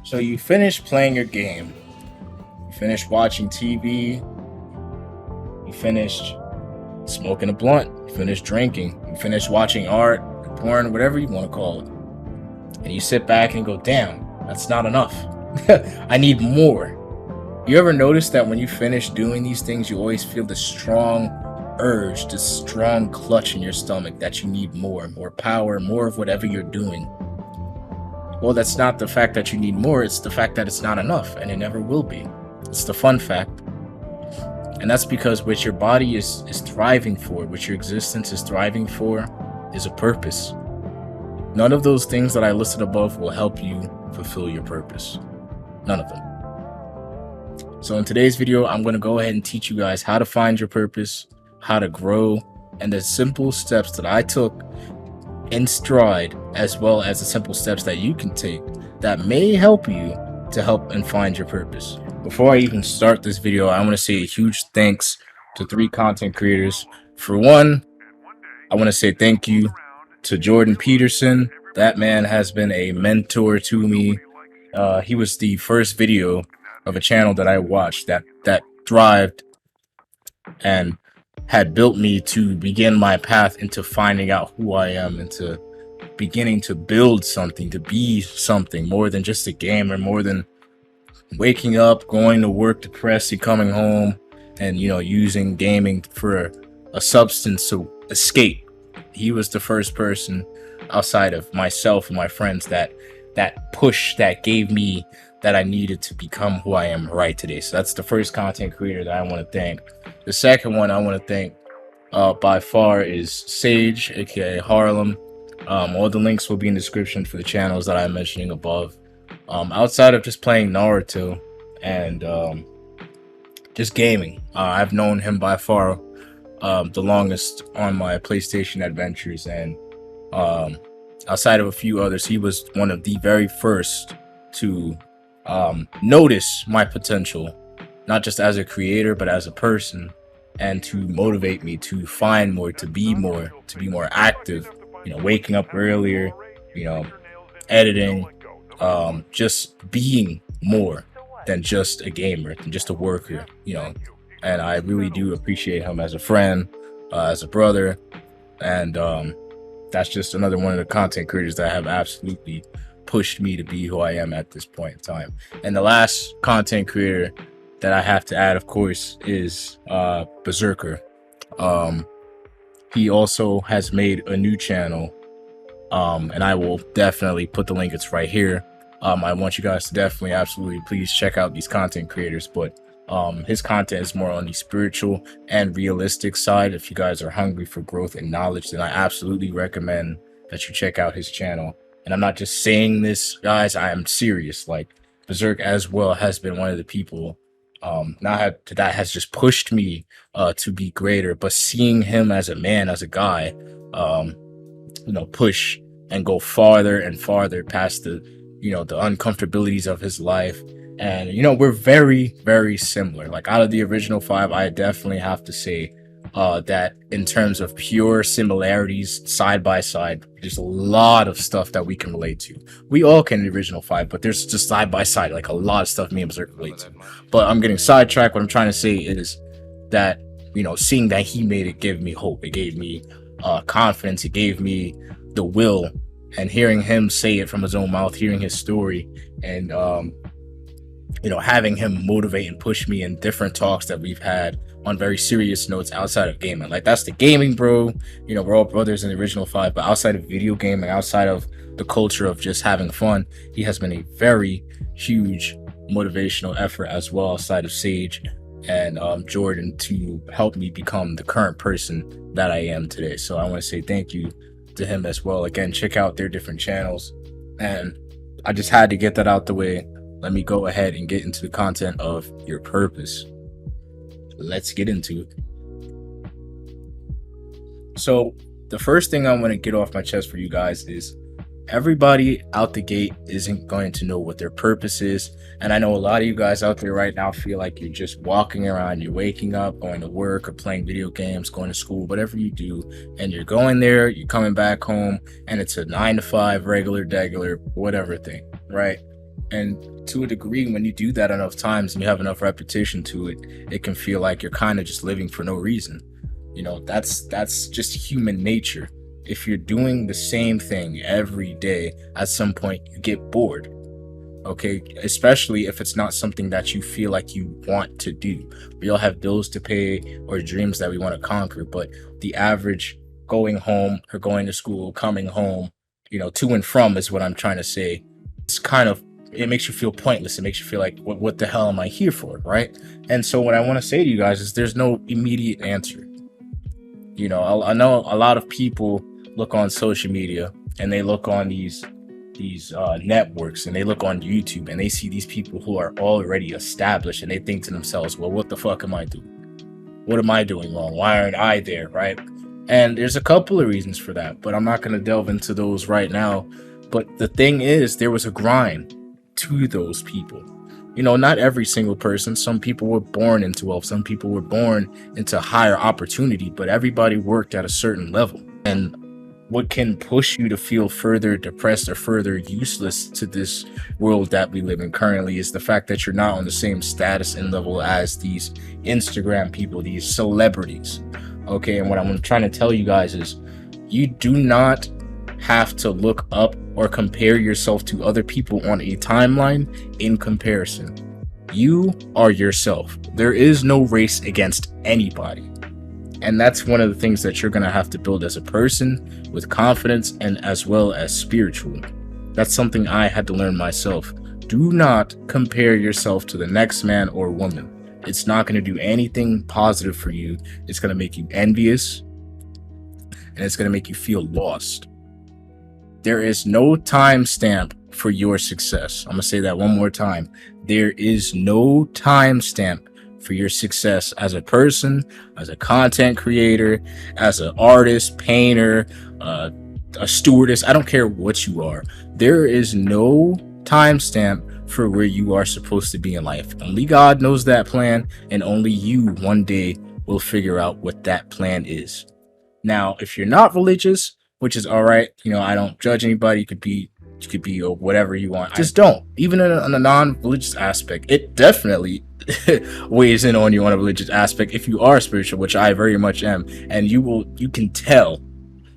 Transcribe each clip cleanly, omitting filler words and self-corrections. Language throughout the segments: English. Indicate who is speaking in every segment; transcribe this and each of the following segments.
Speaker 1: So you finish playing your game, you finish watching TV, you finished smoking a blunt, you finished drinking, you finished watching art, porn, whatever you want to call it. And you sit back and go, damn, that's not enough. I need more. You ever notice that when you finish doing these things, you always feel this strong urge, this strong clutch in your stomach that you need more power, more of whatever you're doing? Well, that's not the fact that you need more, it's the fact that it's not enough, and it never will be. It's the fun fact. And that's because what your body is thriving for, what your existence is thriving for, is a purpose. None of those things that I listed above will help you fulfill your purpose. None of them. So in today's video, I'm going to go ahead and teach you guys how to find your purpose, how to grow, and the simple steps that I took in stride, as well as the simple steps that you can take that may help you to help and find your purpose. Before I even start this video, I want to say a huge thanks to 3 content creators. For one, I want to say thank you to Jordan Peterson. That man has been a mentor to me. He was the first video of a channel that I watched that thrived and had built me to begin my path into finding out who I am, into beginning to build something, to be something more than just a gamer, more than waking up, going to work depressed, and coming home and, you know, using gaming for a substance to escape. He was the first person outside of myself and my friends that push that gave me that I needed to become who I am right today. So that's the first content creator that I want to thank. The second one I want to thank by far is Sage, aka Harlem. All the links will be in the description for the channels that I'm mentioning above. Outside of just playing Naruto and just gaming, I've known him by far the longest on my PlayStation adventures, and outside of a few others, he was one of the very first to notice my potential, not just as a creator but as a person, and to motivate me to find more, to be more active, you know, waking up earlier, you know, editing, just being more than just a gamer, than just a worker, you know. And I really do appreciate him as a friend, as a brother, and that's just another one of the content creators that have absolutely pushed me to be who I am at this point in time. And the last content creator that I have to add, of course, is Berserker. He also has made a new channel, and I will definitely put the link. It's right here. I want you guys to definitely, absolutely, please check out these content creators. But his content is more on the spiritual and realistic side. If you guys are hungry for growth and knowledge, then I absolutely recommend that you check out his channel. And I'm not just saying this, guys, I am serious. Like, Berserk as well has been one of the people that has just pushed me to be greater. But seeing him as a man, as a guy, you know, push and go farther and farther past the, you know, the uncomfortabilities of his life. And, you know, we're very, very similar. Like, out of the original 5, I definitely have to say that in terms of pure similarities, side by side, there's a lot of stuff that we can relate to. We all can in the original 5, but there's just side by side, like a lot of stuff me and Berserk relate to. But I'm getting sidetracked. What I'm trying to say is that, you know, seeing that he made it gave me hope. It gave me confidence. It gave me the will. And hearing him say it from his own mouth, hearing his story, and you know, having him motivate and push me in different talks that we've had on very serious notes outside of gaming. Like, that's the gaming, bro. You know, we're all brothers in the original 5, but outside of video gaming, outside of the culture of just having fun, he has been a very huge motivational effort as well, outside of Sage and Jordan, to help me become the current person that I am today. So I want to say thank you to him as well. Again, check out their different channels, and I just had to get that out the way. Let me go ahead and get into the content of your purpose. Let's get into it. So the first thing I want to get off my chest for you guys is everybody out the gate isn't going to know what their purpose is. And I know a lot of you guys out there right now feel like you're just walking around, you're waking up, going to work or playing video games, going to school, whatever you do, and you're going there, you're coming back home, and it's a 9 to 5 regular, whatever thing, right? And to a degree, when you do that enough times and you have enough repetition to it, it can feel like you're kind of just living for no reason. That's just human nature. If you're doing the same thing every day, at some point you get bored. Okay, especially if it's not something that you feel like you want to do. We all have bills to pay or dreams that we want to conquer, but the average going home or going to school, coming home, to and from is what I'm trying to say. It makes you feel pointless. It makes you feel like, what the hell am I here for, right? And so what I want to say to you guys is there's no immediate answer. I know a lot of people look on social media and they look on these networks and they look on YouTube and they see these people who are already established and they think to themselves, well, what the fuck am I doing? What am I doing wrong? Why aren't I there, right? And there's a couple of reasons for that, but I'm not going to delve into those right now. But the thing is, there was a grind to those people. Not every single person. Some people were born into wealth. Some people were born into higher opportunity, but everybody worked at a certain level. And what can push you to feel further depressed or further useless to this world that we live in currently is the fact that you're not on the same status and level as these Instagram people, these celebrities. Okay, and what I'm trying to tell you guys is you do not have to look up or compare yourself to other people on a timeline in comparison. You are yourself. There is no race against anybody. And that's one of the things that you're going to have to build as a person with confidence and as well as spiritually. That's something I had to learn myself. Do not compare yourself to the next man or woman. It's not going to do anything positive for you. It's going to make you envious and it's going to make you feel lost. There is no timestamp for your success. I'm going to say that one more time. There is no timestamp for your success as a person, as a content creator, as an artist, painter, a stewardess. I don't care what you are. There is no timestamp for where you are supposed to be in life. Only God knows that plan, and only you one day will figure out what that plan is. Now, if you're not religious, which is all right, I don't judge anybody. You could be or whatever you want. Just don't. Even in a non-religious aspect, it definitely weighs in on you on a religious aspect if you are spiritual, which I very much am. And you can tell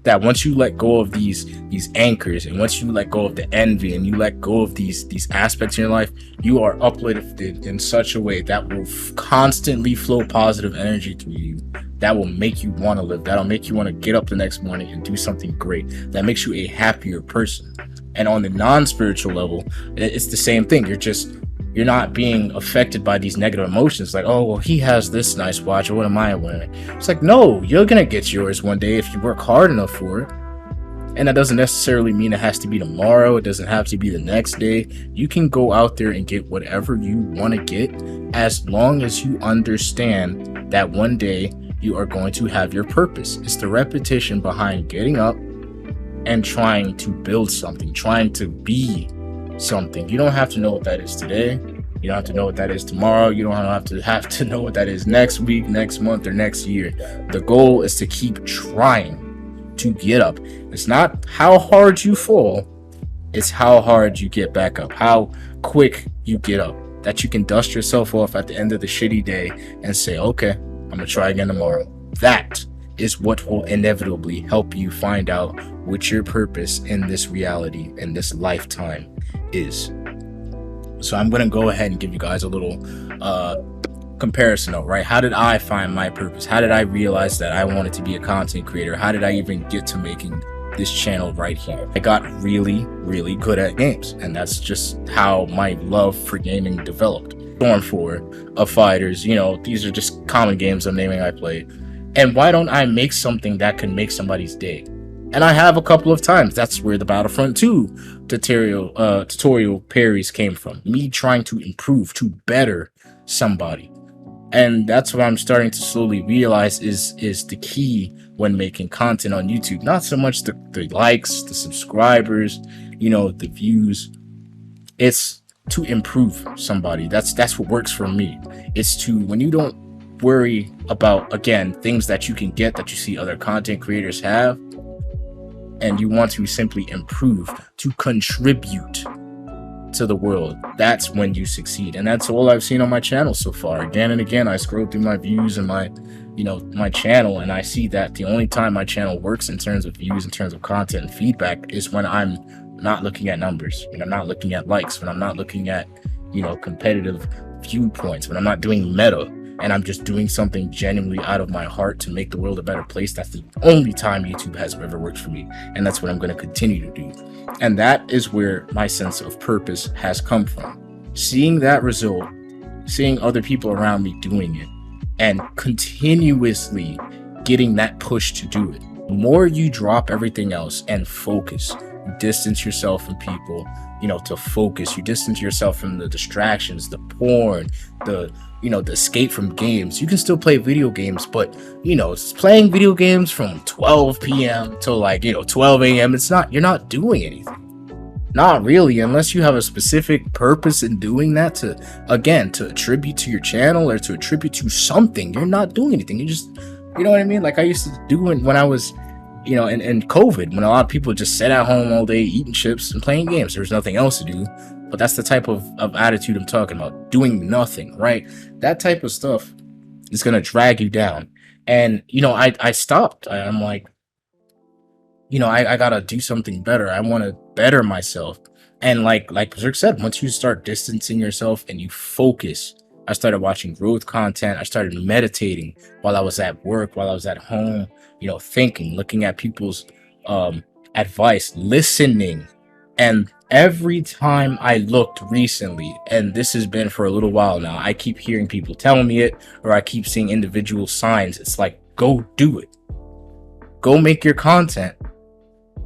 Speaker 1: that once you let go of these anchors, and once you let go of the envy, and you let go of these aspects in your life, you are uplifted in such a way that will constantly flow positive energy through you. That will make you want to live. That'll make you want to get up the next morning and do something great. That makes you a happier person. And on the non-spiritual level, it's the same thing. You're not being affected by these negative emotions like, oh, well, he has this nice watch, or what am I wearing? It's like, no, you're gonna get yours one day if you work hard enough for it. And that doesn't necessarily mean it has to be tomorrow. It doesn't have to be the next day. You can go out there and get whatever you want to get, as long as you understand that one day you are going to have your purpose. It's the repetition behind getting up and trying to build something, trying to be something. You don't have to know what that is today. You don't have to know what that is tomorrow. You don't have to know what that is next week, next month, or next year. The goal is to keep trying to get up. It's not how hard you fall, it's how hard you get back up, how quick you get up, that you can dust yourself off at the end of the shitty day and say, okay, I'm gonna try again tomorrow. That is what will inevitably help you find out what your purpose in this reality, in this lifetime is. So I'm going to go ahead and give you guys a little comparison note, right? How did I find my purpose? How did I realize that I wanted to be a content creator? How did I even get to making this channel right here? I got really, really good at games, and that's just how my love for gaming developed. Storm 4, of Fighters, these are just common games I'm naming I played. And why don't I make something that can make somebody's day? And I have a couple of times. That's where the Battlefront 2 tutorial parries came from. Me trying to improve, to better somebody. And that's what I'm starting to slowly realize is the key when making content on YouTube. Not so much the likes, the subscribers, the views. It's to improve somebody. That's what works for me. It's to, when you don't worry about, again, things that you can get that you see other content creators have, and you want to simply improve, to contribute to the world, that's when you succeed. And that's all I've seen on my channel so far. Again and again, I scroll through my views and my channel, and I see that the only time my channel works in terms of views, in terms of content and feedback, is when I'm not looking at numbers, when I'm not looking at likes, when I'm not looking at, competitive viewpoints, when I'm not doing meta, and I'm just doing something genuinely out of my heart to make the world a better place. That's the only time YouTube has ever worked for me, and that's what I'm going to continue to do. And that is where my sense of purpose has come from. Seeing that result, seeing other people around me doing it, and continuously getting that push to do it. The more you drop everything else and focus, you distance yourself from people, to focus. You distance yourself from the distractions, the porn, the escape from games. You can still play video games, but playing video games from 12 p.m. till 12 a.m. You're not doing anything. Not really, unless you have a specific purpose in doing that to attribute to your channel or to attribute to something. You're not doing anything. You just, you know what I mean? Like I used to do when I was, in COVID, when a lot of people just sat at home all day eating chips and playing games. There was nothing else to do. But that's the type of attitude I'm talking about. Doing nothing, right? That type of stuff is going to drag you down. And, I stopped. I'm like, I got to do something better. I want to better myself. And like Berserk said, once you start distancing yourself and you focus, I started watching growth content. I started meditating while I was at work, while I was at home, thinking, looking at people's advice, listening. And every time I looked recently, and this has been for a little while now, I keep hearing people telling me it, or I keep seeing individual signs. It's like, go do it. Go make your content.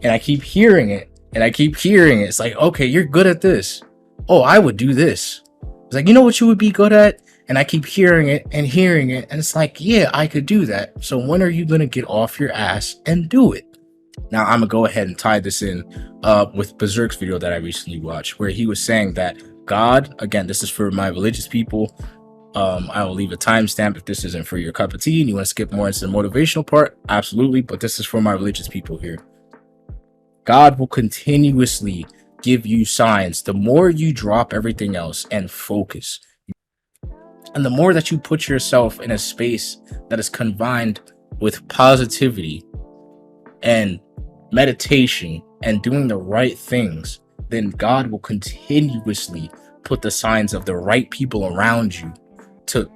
Speaker 1: And I keep hearing it, and I keep hearing it. It's like, okay, you're good at this. Oh, I would do this. It's like, you know what you would be good at? And I keep hearing it, and it's like, yeah, I could do that. So when are you going to get off your ass and do it? Now, I'm going to go ahead and tie this in with Berserk's video that I recently watched, where he was saying that God, again, this is for my religious people. I will leave a timestamp if this isn't for your cup of tea and you want to skip more into the motivational part. Absolutely. But this is for my religious people here. God will continuously give you signs. The more you drop everything else and focus, and the more that you put yourself in a space that is confined with positivity and meditation and doing the right things, then God will continuously put the signs of the right people around you to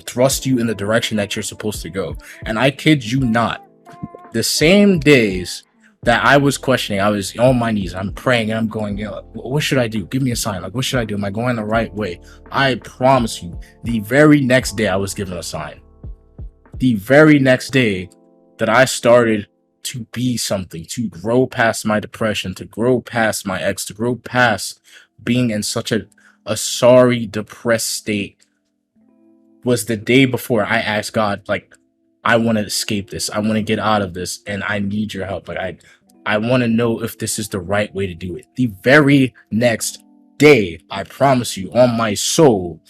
Speaker 1: thrust you in the direction that you're supposed to go. And I kid you not, the same days that I was questioning, I was on my knees, I'm praying, and I'm going, what should I do? Give me a sign. Like, what should I do? Am I going the right way? I promise you, the very next day I was given a sign. The very next day that I started to be something, to grow past my depression, to grow past my ex, to grow past being in such a sorry, depressed state, was the day before I asked God, like, I want to escape this. I want to get out of this, and I need your help. Like, I want to know if this is the right way to do it. The very next day, I promise you, on my soul,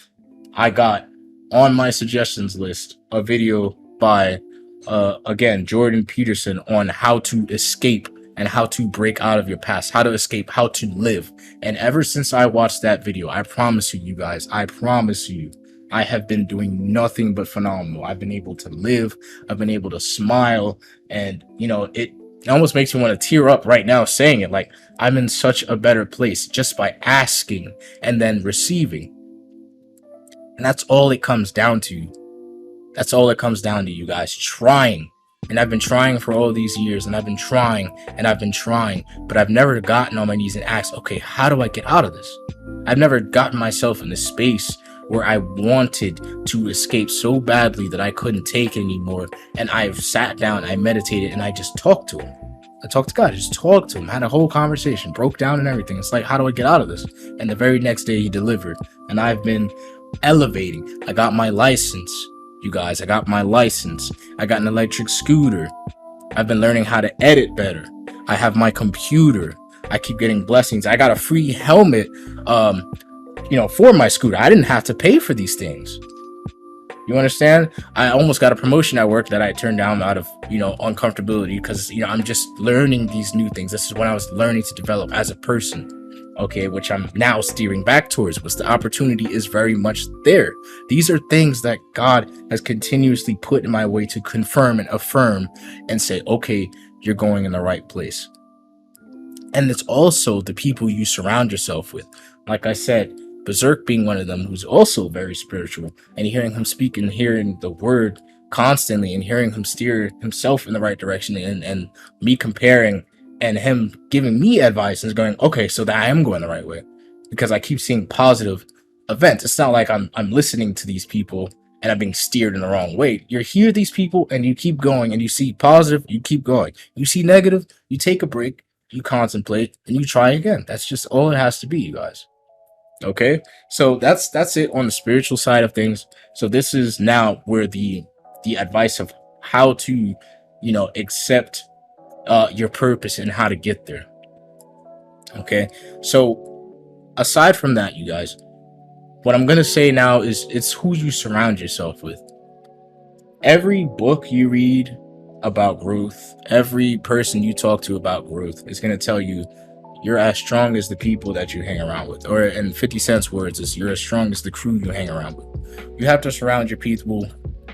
Speaker 1: I got on my suggestions list a video by, again, Jordan Peterson on how to escape and how to break out of your past, how to escape, how to live. And ever since I watched that video, I promise you, you guys, I promise you, I have been doing nothing but phenomenal. I've been able to live. I've been able to smile. And, it almost makes me want to tear up right now saying it. Like, I'm in such a better place just by asking and then receiving. And that's all it comes down to. That's all it comes down to, you guys. Trying. And I've been trying for all these years, and I've been trying, but I've never gotten on my knees and asked, okay, how do I get out of this? I've never gotten myself in this space where I wanted to escape so badly that I couldn't take it anymore. And I've sat down, I meditated, and I just talked to him. I talked to God, I just talked to him, had a whole conversation, broke down and everything. It's like, how do I get out of this? And the very next day he delivered. And I've been elevating. I got my license, you guys. I got my license. I got an electric scooter. I've been learning how to edit better. I have my computer. I keep getting blessings. I got a free helmet, for my scooter. I didn't have to pay for these things. You understand? I almost got a promotion at work that I turned down out of, uncomfortability because, I'm just learning these new things. This is when I was learning to develop as a person. okay, which I'm now steering back towards, was the opportunity is very much there. These are things that God has continuously put in my way to confirm and affirm and say, okay, you're going in the right place. And it's also the people you surround yourself with. Like I said, Berserk being one of them, who's also very spiritual, and hearing him speak and hearing the word constantly and hearing him steer himself in the right direction, and me comparing and him giving me advice and going, okay, so that I am going the right way because I keep seeing positive events. It's not like I'm listening to these people and I'm being steered in the wrong way. You hear these people and you keep going, and you see positive, you keep going. You see negative, you take a break, you contemplate, and you try again. That's just all it has to be, you guys. Okay, so that's it on the spiritual side of things. So this is now where the advice of how to, accept your purpose and how to get there. Okay, so aside from that, you guys, what I'm gonna say now is it's who you surround yourself with. Every book you read about growth, every person you talk to about growth is going to tell you you're as strong as the people that you hang around with. Or in 50 Cent's words, is you're as strong as the crew you hang around with. You have to surround your people.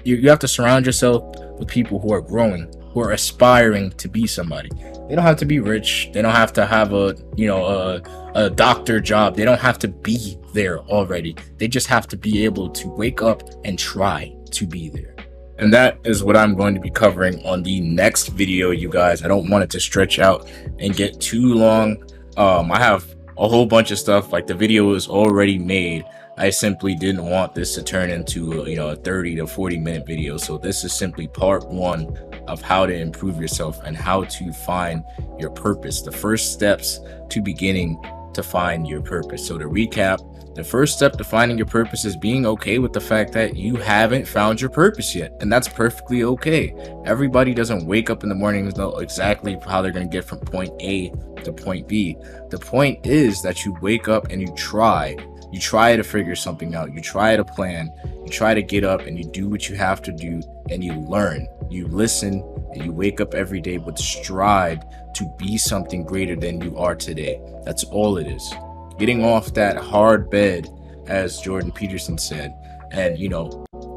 Speaker 1: You have to surround yourself with people who are growing, who are aspiring to be somebody. They don't have to be rich. They don't have to have a doctor job. They don't have to be there already. They just have to be able to wake up and try to be there. And that is what I'm going to be covering on the next video, you guys. I don't want it to stretch out and get too long. I have a whole bunch of stuff. Like, the video is already made. I simply didn't want this to turn into a 30 to 40 minute video. So this is simply part one of how to improve yourself and how to find your purpose. The first steps to beginning to find your purpose. So to recap, the first step to finding your purpose is being okay with the fact that you haven't found your purpose yet. And that's perfectly okay. Everybody doesn't wake up in the morning and know exactly how they're going to get from point A to point B. The point is that you wake up and you try. You try to figure something out. You try to plan. You try to get up and you do what you have to do, and you learn. You listen, and you wake up every day with stride to be something greater than you are today. That's all it is. Getting off that hard bed, as Jordan Peterson said, and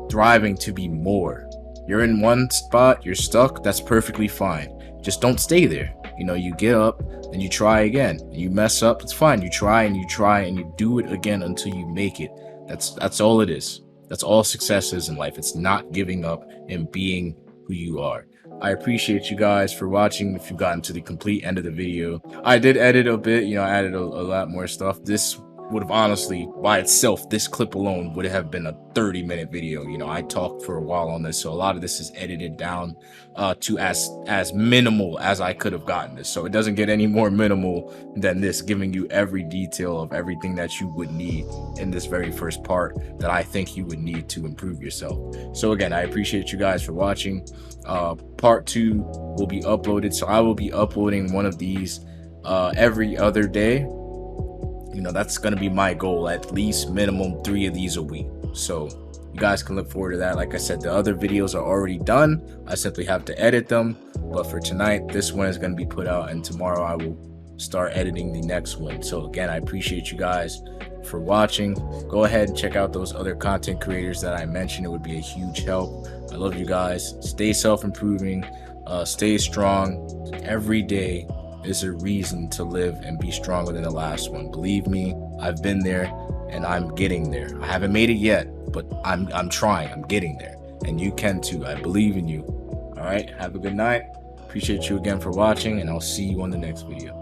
Speaker 1: thriving to be more. You're in one spot, you're stuck, that's perfectly fine. Just don't stay there. You get up and you try again. You mess up, it's fine. You try and you do it again until you make it. That's all it is. That's all success is in life. It's not giving up and being who you are. I appreciate you guys for watching. If you've gotten to the complete end of the video, I did edit a bit, I added a lot more stuff. This would have honestly, by itself, this clip alone would have been a 30-minute video. I talked for a while on this, so a lot of this is edited down to as minimal as I could have gotten this. So it doesn't get any more minimal than this, giving you every detail of everything that you would need in this very first part that I think you would need to improve yourself. So again, I appreciate you guys for watching. Part 2 will be uploaded, so I will be uploading one of these every other day. That's going to be my goal, at least minimum 3 of these a week. So you guys can look forward to that. Like I said, the other videos are already done. I simply have to edit them. But for tonight, this one is going to be put out, and tomorrow I will start editing the next one. So again, I appreciate you guys for watching. Go ahead and check out those other content creators that I mentioned. It would be a huge help. I love you guys. Stay self-improving. Stay strong. Every day is a reason to live and be stronger than the last one. Believe me, I've been there and I'm getting there. I haven't made it yet, but I'm trying. I'm getting there, and you can too. I believe in you. All right, have a good night. Appreciate you again for watching, and I'll see you on the next video.